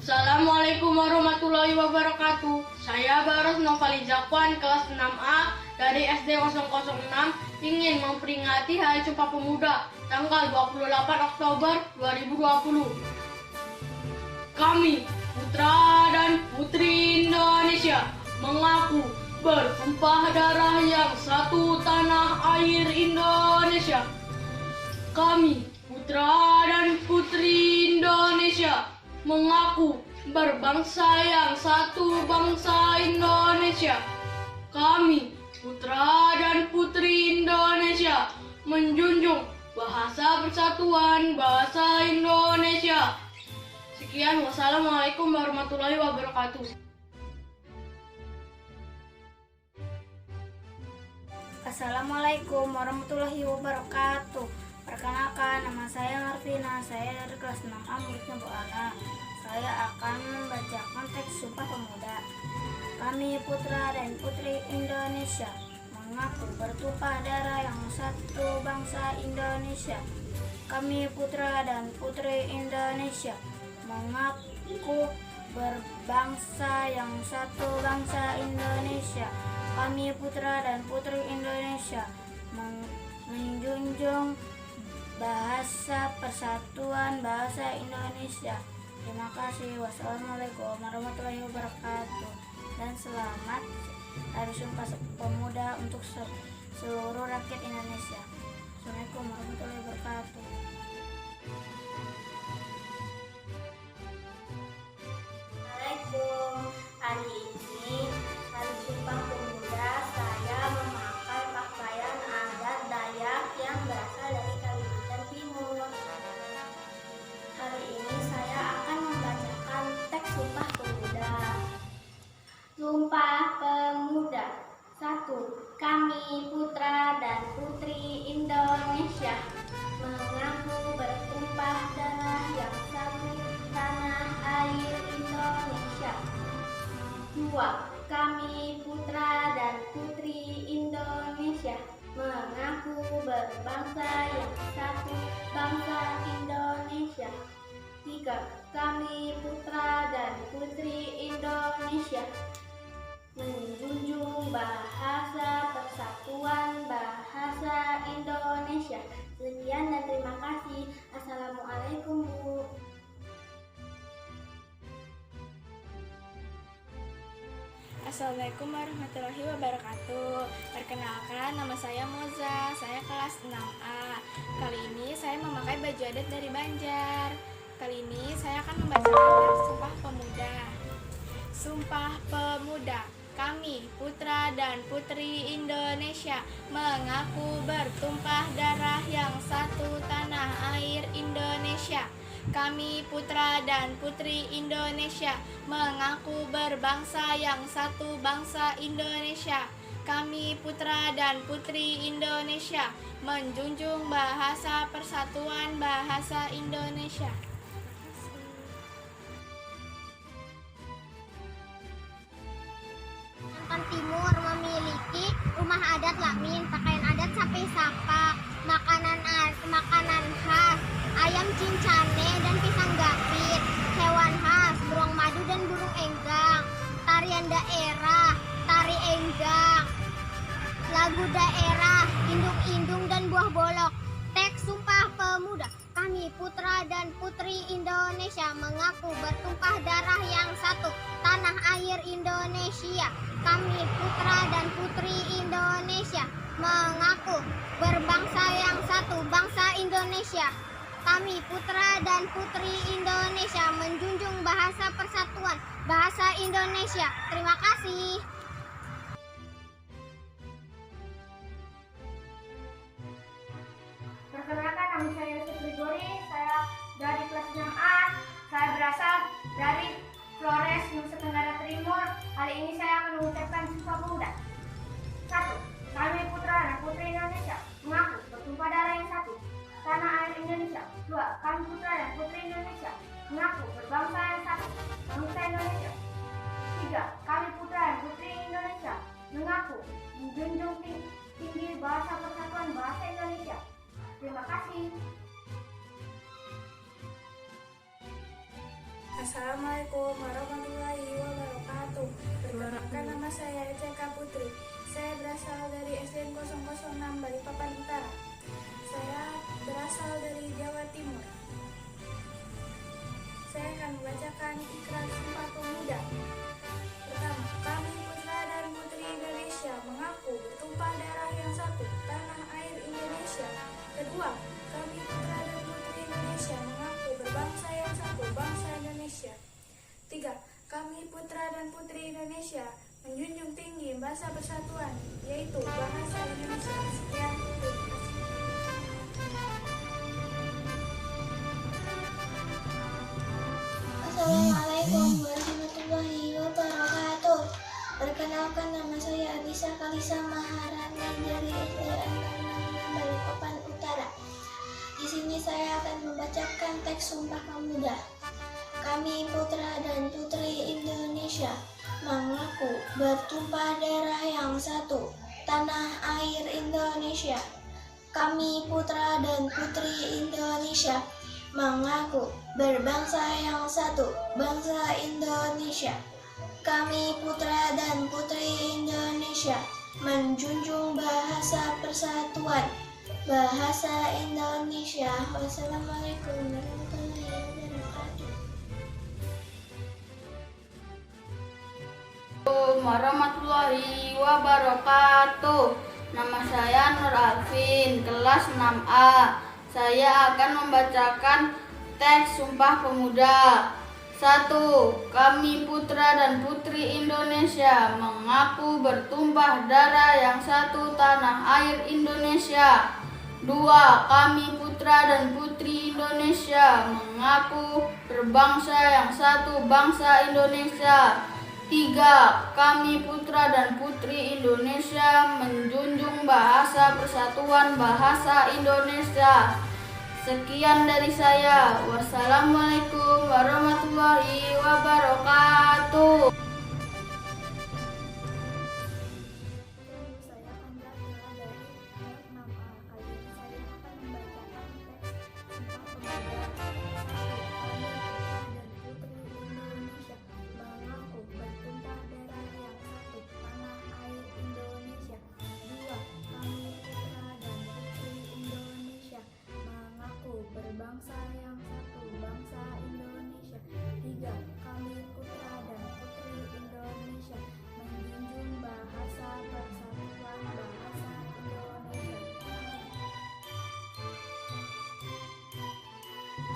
Assalamualaikum warahmatullahi wabarakatuh. Saya Baros Novali Zakwan, kelas 6A dari SD 006 ingin memperingati Hari Sumpah Pemuda tanggal 28 Oktober 2020. Kami, putra dan putri Indonesia, mengaku bertumpah darah yang satu tanah air Indonesia. Kami, putra dan putri Indonesia, mengaku berbangsa yang satu bangsa Indonesia. Kami, putra dan putri Indonesia, menjunjung bahasa persatuan bahasa Indonesia. Sekian, wassalamualaikum warahmatullahi wabarakatuh. Assalamualaikum warahmatullahi wabarakatuh. Perkenalkan, nama saya Marvina. Saya dari kelas 6A muridnya Bu Ana. Saya akan membacakan teks Sumpah Pemuda. Kami putra dan putri Indonesia mengaku bertumpah darah yang satu bangsa Indonesia. Kami putra dan putri Indonesia mengaku berbangsa yang satu bangsa Indonesia. Kami putra dan putri Indonesia menjunjung bahasa persatuan bahasa Indonesia. Terima kasih. Wassalamualaikum warahmatullahi wabarakatuh. Dan selamat Hari Sumpah Pemuda untuk seluruh rakyat Indonesia. Assalamualaikum warahmatullahi wabarakatuh. Assalamualaikum. Hari ini Hari Sumpah Pemuda, saya memakai pakaian adat Dayak yang berasal dari Kalimantan Timur. Hari ini saya akan membacakan teks Sumpah Pemuda. Sumpah Pemuda. 1. Kami putra dan putri Indonesia mengaku bertumpah darah yang satu tanah air Indonesia. 2. Kami putra dan putri Indonesia mengaku berbangsa yang satu bangsa Indonesia. 3. Kami putra dan putri Indonesia menjunjung bahasa persatuan bahasa Indonesia. Sekian dan terima kasih. Assalamualaikum, Bu. Assalamualaikum warahmatullahi wabarakatuh. Perkenalkan, nama saya Moza. Saya kelas 6A. Kali ini saya memakai baju adat dari Banjar. Kali ini saya akan membacakan teks Sumpah Pemuda. Sumpah Pemuda. Kami, putra dan putri Indonesia, mengaku bertumpah darah yang satu tanah air Indonesia. Kami putra dan putri Indonesia mengaku berbangsa yang satu bangsa Indonesia. Kami putra dan putri Indonesia menjunjung bahasa persatuan bahasa Indonesia. Kalimantan Timur memiliki rumah adat Lamin, pakaian adat Sape Sapa, makanan khas ayam cincane dan pisang gapit, hewan khas beruang madu dan burung enggang, tarian daerah, tari enggang, lagu daerah, indung-indung dan buah bolok. Teks Sumpah Pemuda. Kami putra dan putri Indonesia mengaku bertumpah darah yang satu tanah air Indonesia. Kami putra dan putri Indonesia mengaku berbangsa yang satu bangsa Indonesia. Kami putra dan putri Indonesia menjunjung bahasa persatuan bahasa Indonesia. Terima kasih. Perkenalkan, nama saya Yusuf Grigori. Saya dari kelas 6A. Saya berasal dari Flores, Nusa Tenggara Timur. Hari ini saya akan mengucapkan Sumpah Pemuda. 1. Kami putra dan putri Indonesia mengaku bertumpah darah yang satu tanah air Indonesia. 2. Kami putra dan putri Indonesia mengaku berbangsa yang satu bangsa Indonesia. 3. Kami putra dan putri Indonesia mengaku menjunjung tinggi bahasa persatuan bahasa Indonesia. Terima kasih. Assalamualaikum warahmatullahi wabarakatuh. Perkenalkan, nama saya Eceka Putri. Saya berasal dari SD 006 Balikpapan Utara. Saya berasal dari Jawa Timur. Saya akan membacakan ikrar Sumpah Pemuda. Pertama, kami putra dan putri Indonesia mengaku bertumpah darah yang satu, tanah air Indonesia. Kedua, kami putra dan putri Indonesia mengaku berbangsa yang satu, bangsa Indonesia. Tiga, kami putra dan putri Indonesia menjunjung tinggi bahasa persatuan, yaitu bahasa Indonesia. Sekian, terima kasih. Assalamualaikum warahmatullahi wabarakatuh. Perkenalkan, nama saya Anissa Kalisa Maharani dari SD 06 Balikpapan Utara. Di sini saya akan membacakan teks Sumpah Pemuda. Kami putra dan putri Indonesia mengaku bertumpah darah yang satu, tanah air Indonesia. Kami putra dan putri Indonesia mengaku berbangsa yang satu, bangsa Indonesia. Kami putra dan putri Indonesia menjunjung bahasa persatuan, bahasa Indonesia. Wassalamualaikum warahmatullahi wabarakatuh. Warahmatullahi wabarakatuh. Nama saya Nur Alvin, kelas 6A. Saya akan membacakan teks Sumpah Pemuda. 1. Kami putra dan putri Indonesia mengaku bertumpah darah yang satu, tanah air Indonesia. 2. Kami putra dan putri Indonesia mengaku berbangsa yang satu, bangsa Indonesia. 3. Kami putra dan putri Indonesia menjunjung bahasa persatuan, bahasa Indonesia. Sekian dari saya. Wassalamualaikum warahmatullahi wabarakatuh. Saya Andra Tiara dari kelas 6A. Kali ini saya akan membacakan teks Sumpah Pemuda. 1. Kami putra dan putri Indonesia mengaku bertumpah darah yang satu, tanah air Indonesia. 2. Kami putra dan putri Indonesia mengaku berbangsa yang satu, bangsa Indonesia. 3. Kami putra dan putri Indonesia menjunjung bahasa persatuan, bahasa Indonesia.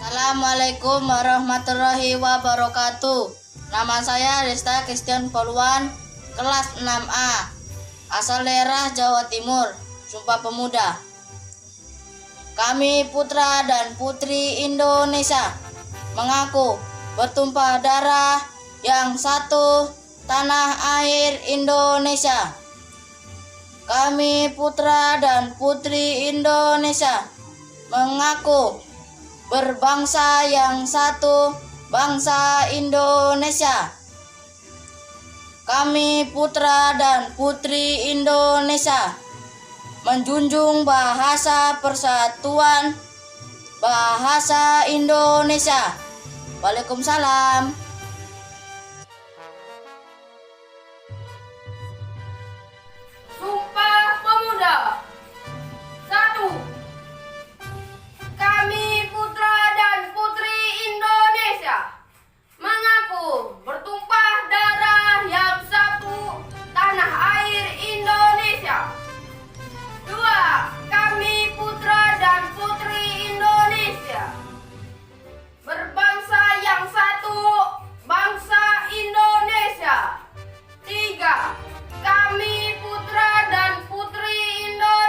Assalamualaikum warahmatullahi wabarakatuh. Nama saya Resta Christian Poluan, kelas 6A, asal daerah Jawa Timur. Sumpah Pemuda. Kami putra dan putri Indonesia mengaku bertumpah darah yang satu, tanah air Indonesia. Kami putra dan putri Indonesia mengaku berbangsa yang satu, bangsa Indonesia. Kami putra dan putri Indonesia menjunjung bahasa persatuan, bahasa Indonesia. Waalaikumsalam. Sumpah Pemuda. 1. Kami putra dan putri Indonesia mengaku bertumpah darah yang satu, tanah air Indonesia. 2. Kami putra dan putri Indonesia berbangsa yang satu, bangsa Indonesia. 3. Kami putra dan putri Indonesia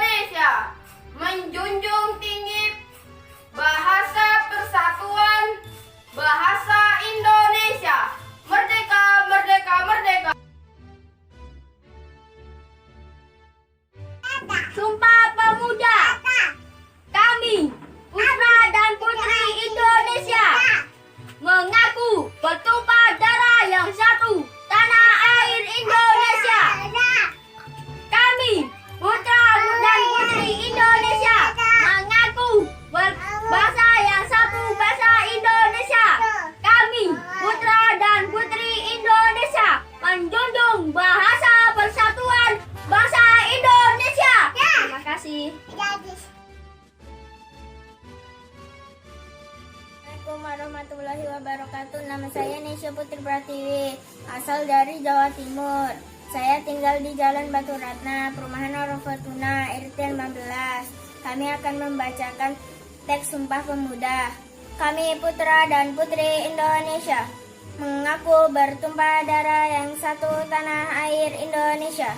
Assalamualaikum warahmatullahi wabarakatuh. Nama saya Nesya Putri Pratiwi, asal dari Jawa Timur. Saya tinggal di Jalan Batu Ratna, Perumahan Orofatuna, RT 15. Kami akan membacakan teks Sumpah Pemuda. Kami putra dan putri Indonesia, mengaku bertumpah darah yang satu tanah air Indonesia.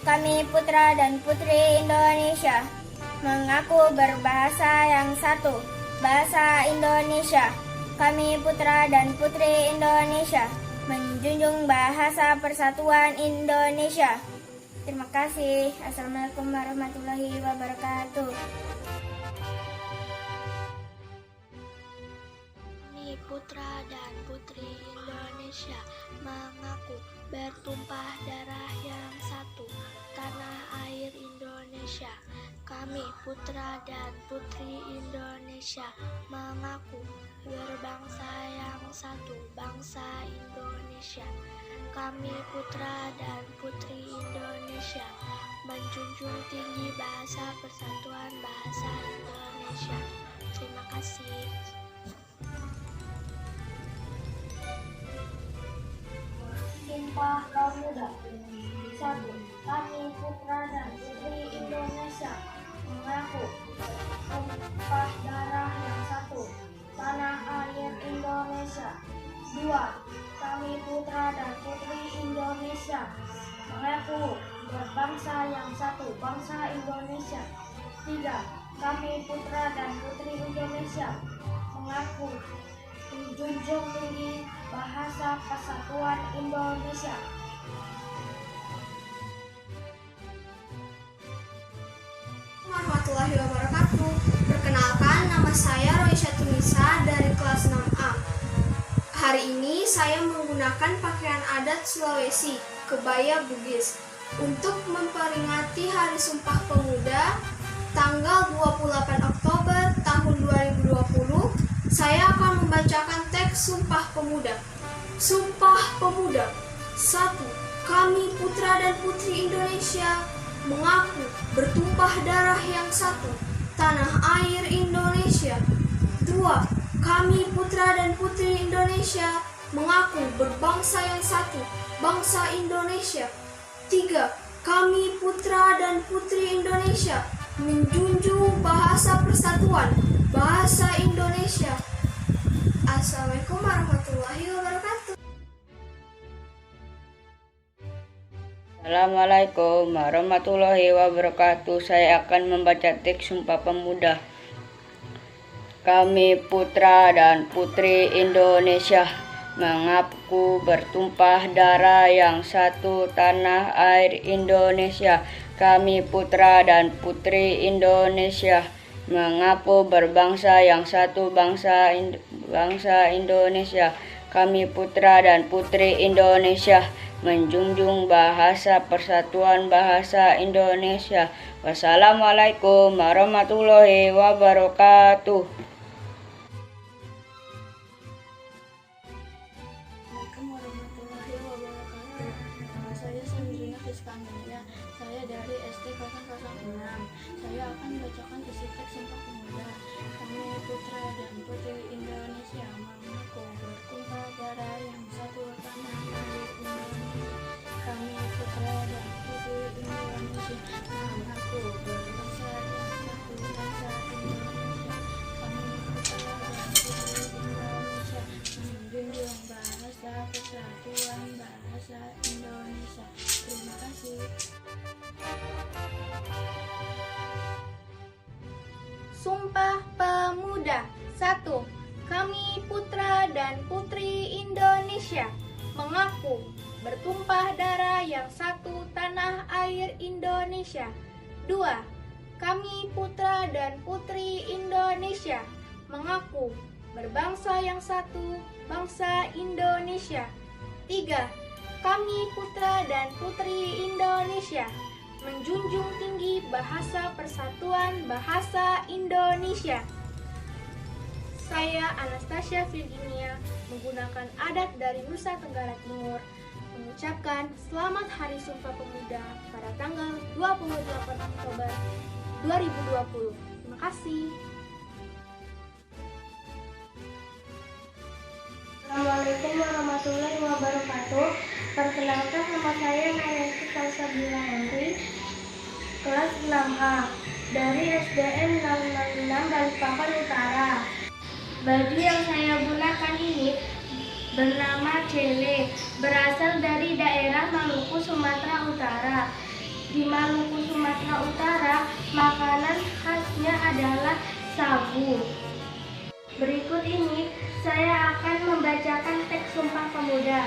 Kami putra dan putri Indonesia, mengaku berbahasa yang satu, bahasa Indonesia. Kami putra dan putri Indonesia, menjunjung bahasa persatuan Indonesia. Terima kasih. Assalamualaikum warahmatullahi wabarakatuh. Kami putra dan putri Indonesia, mengaku bertumpah darah yang satu, tanah air Indonesia. Kami putra dan putri Indonesia, mengaku berbangsa yang satu, bangsa Indonesia. Kami putra dan putri Indonesia, menjunjung tinggi bahasa persatuan bahasa Indonesia. Terima kasih. Sumpah Pemuda. 1. Kami putra dan putri Indonesia, mengaku bertumpah darah yang satu, tanah air Indonesia. 2. Kami putra dan putri Indonesia, mengaku berbangsa yang satu, bangsa Indonesia. 3. Kami putra dan putri Indonesia, mengaku menjunjung tinggi bahasa persatuan Indonesia. Warahmatullahi wabarakatuh. Perkenalkan, nama saya Roisha Tunisa dari kelas 6A. Hari ini saya menggunakan pakaian adat Sulawesi, kebaya Bugis, untuk memperingati Hari Sumpah Pemuda tanggal 28 Oktober tahun 2020. Saya akan membacakan teks Sumpah Pemuda. Sumpah Pemuda. 1. Kami putra dan putri Indonesia, mengaku bertumpah darah yang satu, tanah air Indonesia. 2. Kami putra dan putri Indonesia, mengaku berbangsa yang satu, bangsa Indonesia. 3. Kami putra dan putri Indonesia, menjunjung bahasa persatuan, bahasa Indonesia. Assalamualaikum warahmatullahi wabarakatuh. Assalamualaikum warahmatullahi wabarakatuh. Saya akan membaca teks Sumpah Pemuda. Kami putra dan putri Indonesia, mengaku bertumpah darah yang satu, tanah air Indonesia. Kami putra dan putri Indonesia, mengaku berbangsa yang satu, bangsa Indonesia. Kami putra dan putri Indonesia, menjunjung bahasa persatuan bahasa Indonesia. Wassalamualaikum warahmatullahi wabarakatuh. Assalamualaikum warahmatullahi wabarakatuh. Nama saya Sandrina Fiskania. Saya dari SD 006. Saya akan membacakan isi teks Sumpah Pemuda. Kami putra dan putri Indonesia, mengaku bertumpah darah yang satu, tanah air Indonesia. Kami putra dan putri Indonesia, mengaku berbangsa yang satu, bangsa Indonesia. Kami putra dan putri Indonesia, menjunjung bahasa persatuan bahasa Indonesia. Terima kasih. Sumpah Pemuda. 1. Kami putra dan putri Indonesia, mengaku bertumpah darah yang satu, tanah air Indonesia. 2. Kami putra dan putri Indonesia, mengaku berbangsa yang satu, bangsa Indonesia. 3. Kami putra dan putri Indonesia, menjunjung tinggi bahasa persatuan bahasa Indonesia. Saya Anastasia Virginia, menggunakan adat dari Nusa Tenggara Timur, mengucapkan Selamat Hari Sumpah Pemuda pada tanggal 28 Oktober 2020. Terima kasih. Assalamualaikum warahmatullahi wabarakatuh. Perkenalkan, nama saya Nayanti Salsabila Henry, kelas 6A dari SDN 666 Balikpapan Utara. Baju yang saya gunakan ini bernama cele, berasal dari daerah Maluku, Sumatera Utara. Di Maluku, Sumatera Utara, makanan khasnya adalah sagu. Berikut ini saya akan membacakan teks Sumpah Pemuda.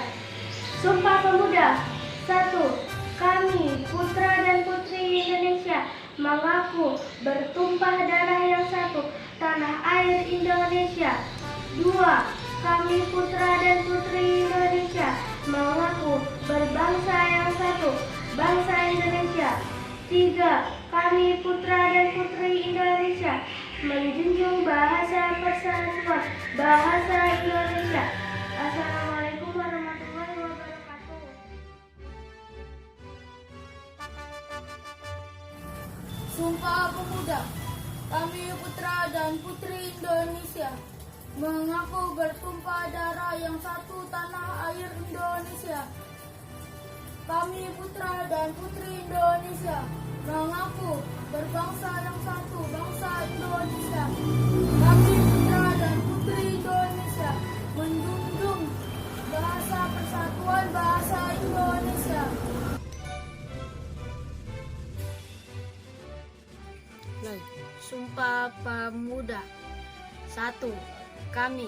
Sumpah Pemuda. 1. Kami, putra dan putri Indonesia, mengaku bertumpah darah yang satu, tanah air Indonesia. 2. Kami, putra dan putri Indonesia, mengaku berbangsa yang satu, bangsa Indonesia. 3. Kami, putra dan putri Indonesia, menjunjung bahasa persatuan, bahasa Indonesia. Assalamualaikum warahmatullahi wabarakatuh. Sumpah Pemuda. Kami putra dan putri Indonesia, mengaku bertumpah darah yang satu, tanah air Indonesia. Kami putra dan putri Indonesia, mengaku berbangsa yang satu, bangsa Indonesia. Kami putra dan putri Indonesia, menjunjung bahasa persatuan, bahasa Indonesia. Sumpah Pemuda. 1. Kami,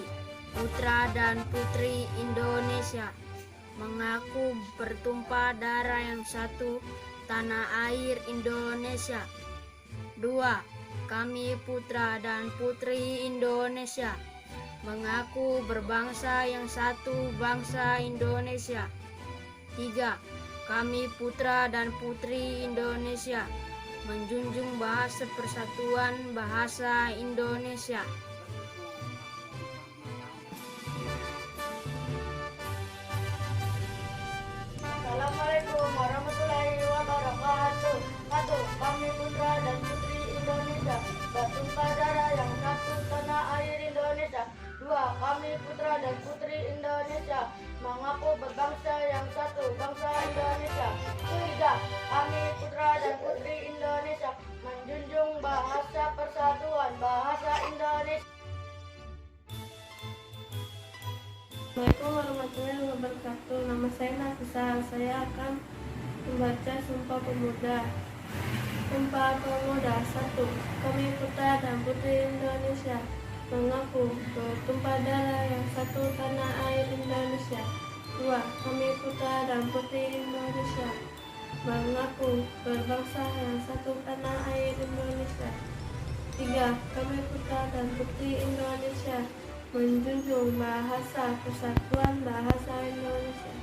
putra dan putri Indonesia, mengaku bertumpah darah yang satu, tanah air Indonesia. 2. Kami, putra dan putri Indonesia, mengaku berbangsa yang satu, bangsa Indonesia. 3. Kami, putra dan putri Indonesia, menjunjung bahasa persatuan, bahasa Indonesia. Assalamualaikum warahmatullahi wabarakatuh. 1. Kami putra dan putri Indonesia, bertumpah darah yang satu, tanah air Indonesia. 2. Kami putra dan putri Indonesia, mengaku berbangsa yang satu, bangsa Indonesia. 3. Kami putra dan putri Indonesia, menjunjung bahasa persatuan, bahasa Indonesia. Assalamualaikum warahmatullahi wabarakatuh. Nama saya Nafisa. Saya akan membaca Sumpah Pemuda. Sumpah Pemuda. 1. Kami putra dan putri Indonesia, mengaku bertumpah darah yang satu, tanah air Indonesia. 2. Kami putra dan putri Indonesia, mengaku berbangsa yang satu, tanah air Indonesia. 3. Kami putra dan putri Indonesia, menjunjung bahasa persatuan, bahasa Indonesia.